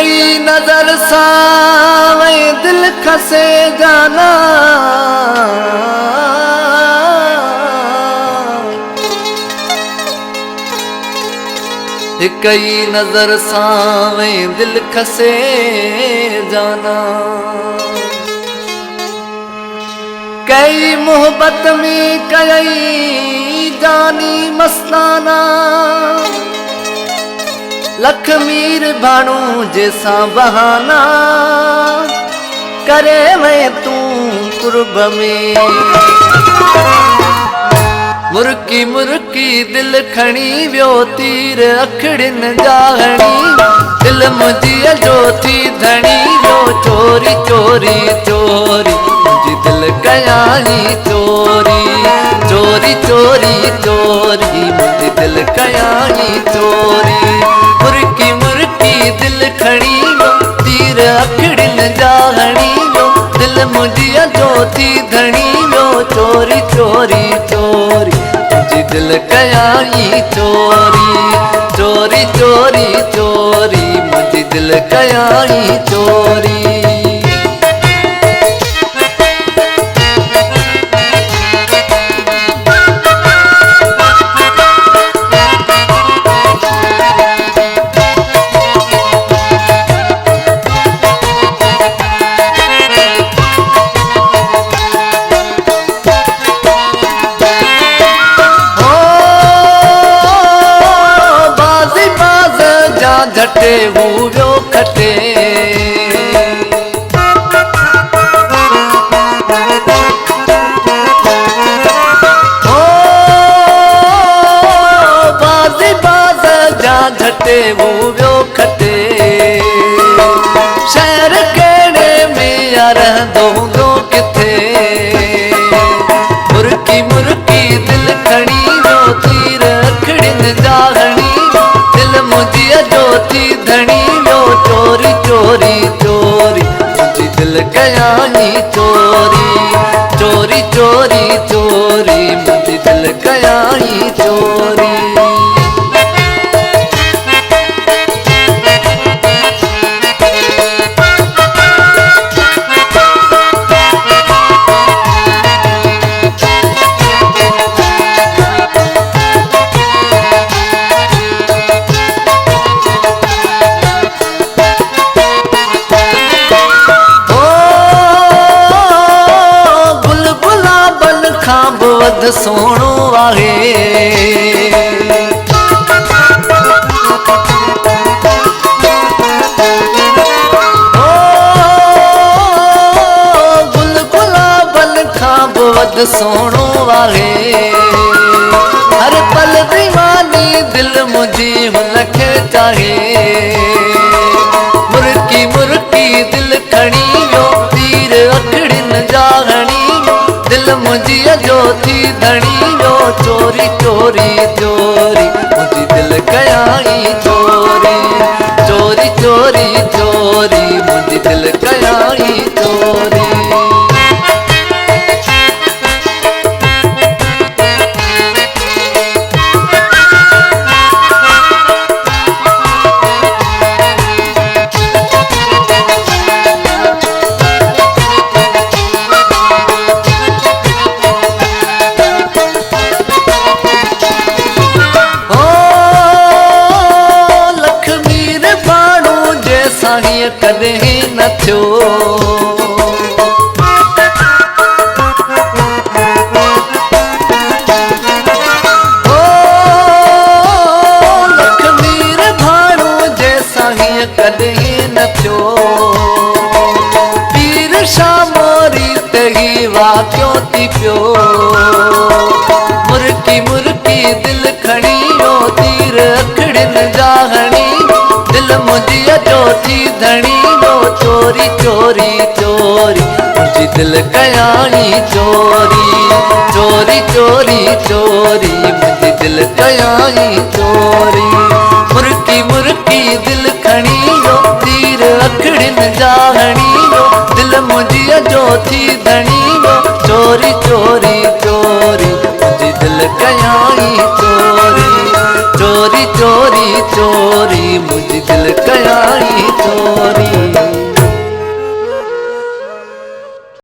कई नजर सावे दिल खसे जाना, कई नजर सावे दिल खसे जाना। कई मोहब्बत में कई जानी मस्ताना, लख मीर भाणू जैसा बहाना करे मैं तू कुर्ब में। मुर्की मुर्की दिल खणी व्यो तीर अखड़िन जाहणी, दिल मुझी जो थी धणी व्यो चोरी चोरी चोरी, मुझी दिल कयाई चोरी चोरी चोरी चोरी, मुझी दिल कयाई चोरी। मुर्की मुर्की दिल खणी व्यो तीर अखड़िन जाहणी व्यो, दिल मुझी जो थी धणी व्यो चोरी चोरी चोरी, मुझी दिल कयाई चोरी चोरी चोरी चोरी, मुझी दिल कयाई चोरी। झटे वो खटे, ओ बाजी बाज जा झटे वो खटे, शहर केड़े में यार दो किथे। मुर्की मुर्की दिल खणी वो तीर अखड़िन जाहणी, दिल मुझी जो थी धणी व्यो चोरी चोरी चोरी, मुझी दिल कयाई चोरी चोरी चोरी चोरी, मुझी दिल कयाई चोरी। वध सोणो आहे, ओ गुल गुलाबन खां वध सोणो आहे। हर पल दीवानी दिल मुझी हुनखे चाहे, मुर्की मुर्की दिल खणी व्यो तीर अखड़िन जाहणी, दिल मुझी जो थी धणी व्यो चोरी चोरी चोरी, मुझी दिल कयाई चोरी चोरी चोरी चोरी, मुझी दिल कयाई चोरी। कदे न थियो, ओ लखमीर भाणू जैसा ही कदे न थियो। पीर शामोरी तही वाक्यो थी पियो, मुर्की मुर्की दिल खणी व्यो तीर अखड़िन जाहणी, दिल मुझी जो थी धणी व्यो चोरी चोरी चोरी, मुझी दिल कयाई चोरी चोरी चोरी चोरी, मुझी दिल कयाई चोरी। मुर्की मुर्की दिल खणी व्यो तीर अखड़िन जाहणी व्यो, दिल मुझी जो थी धणी व्यो चोरी चोरी चोरी, मुझी दिल कयाई चोरी चोरी चोरी चोरी मुझी दिल कयाई चोरी।